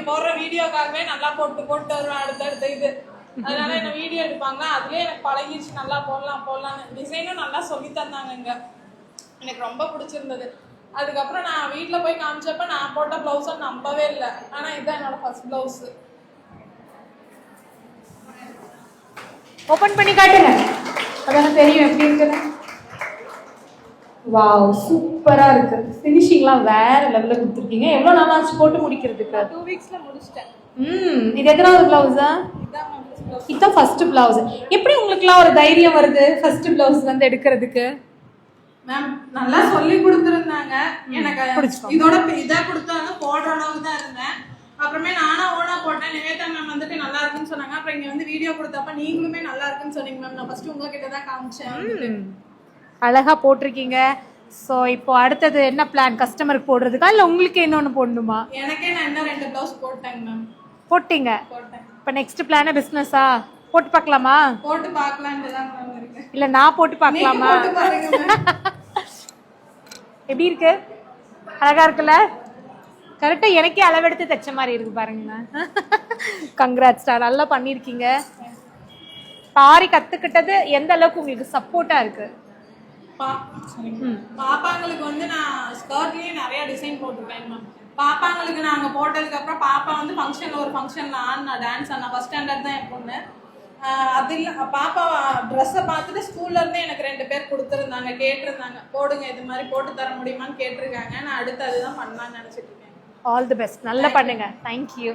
போடுற வீடியோக்காகவே நல்லா போட்டு போட்டு வருவேன் அடுத்தடுத்த இது. அதனால என்ன வீடியோ எடுப்பாங்க, அதுலயே எனக்கு பழகிடுச்சு, நல்லா போடலாம்னு. டிசைனும் நல்லா சொல்லி தந்தாங்க இங்க, எனக்கு ரொம்ப பிடிச்சிருந்தது. அதுக்கப்புறம் நான் வீட்டில் போய் காமிச்சப்ப நான் போட்ட ப்ளவுஸை நம்பவே இல்லை. ஆனால் இதுதான் என்னோட ஃபர்ஸ்ட் ப்ளவுஸு. ஓப்பன் பண்ணி காட்டுங்க, அதான தெரியும் எப்படி இருக்குன்னு. வாவ், சூப்பரா இருக்கு. ஃபினிஷிங்லாம் வேற லெவல்ல கொடுத்துருக்கீங்க. எவ்வளோ நாள் ஆச்சு போட்டு முடிக்கிறதுக்கு? 2 வீக்ஸ்ல முடிச்சிட்டேன். இது எத்தனாவது பிளவுஸா? இதுதான் ஃபர்ஸ்ட் பிளவுஸ். எப்படி உங்களுக்குலாம் ஒரு தைரியம் வருது ஃபர்ஸ்ட் பிளவுஸ் வந்து எடுக்கிறதுக்கு? மேம் நல்லா சொல்லி கொடுத்துருந்தாங்க. எனக்கு இதோட இதாக கொடுத்தாங்க, போடுற அளவுக்கு தான் இருந்தேன். அப்புறமே நானா ஓனா போட்டேன். நிவேதா மேம் வந்துட்டு நல்லா இருக்குன்னு சொன்னாங்க. அப்புறம் இங்க வந்து வீடியோ கொடுத்தப்ப நீங்களுமே நல்லா இருக்குன்னு சொன்னீங்க மேம். நான் ஃபர்ஸ்ட் உங்ககிட்ட தான் காமிச்சேன். அழகா போட்டிருக்கீங்க. ஸோ இப்போ அடுத்தது என்ன பிளான்? கஸ்டமருக்கு போடுறதுக்கா இல்லை உங்களுக்கு இன்னொன்று போடணுமா? எனக்கே நான் இன்னும் 2 ப்ளவுஸ் போட்டேங்க மேம். போட்டீங்க. இப்போ நெக்ஸ்ட் பிளான் பிஸ்னஸா? போட்டு பார்க்கலாமா? போட்டு பார்க்கலான்னு தான் மேம் இருக்கு. இல்லை நான் போட்டு பார்க்கலாமா? எப்படி இருக்கு? அழகா இருக்குல்ல? கரெக்டாக எனக்கே அளவெடுத்து தைச்ச மாதிரி இருக்கு பாருங்க. கங்க்ராட்ஸ், நல்லா பண்ணியிருக்கீங்க. பாரி கற்றுக்கிட்டது எந்த அளவுக்கு உங்களுக்கு சப்போர்ட்டாக இருக்கு? பாப்பாங்களுக்கு வந்து நான் ஸ்கர்ட்லயே நிறைய டிசைன் போட்டிருக்கேன் மேம். பாப்பாங்களுக்கு நாங்க போட்டதுக்கு அப்புறம் பாப்பா வந்து ஒரு ஃபங்க்ஷன்ல ஆடினா டான்ஸ் ஆனா ஃபர்ஸ்ட் ஸ்டாண்டர்ட் தான் என் பொண்ணு. அது இல்லை, பாப்பா ட்ரெஸ்ஸை பார்த்துட்டு ஸ்கூல்ல இருந்தே எனக்கு 2 பேர் கொடுத்துருந்தாங்க, கேட்டிருந்தாங்க போடுங்க இது மாதிரி போட்டு தர முடியுமான்னு கேட்டிருக்காங்க. நான் அடுத்து அதுதான் பண்ணலாம்னு நினைச்சிட்டு இருக்கேன். ஆல் தி பெஸ்ட், நல்லா பண்ணுங்க. தேங்க்யூ.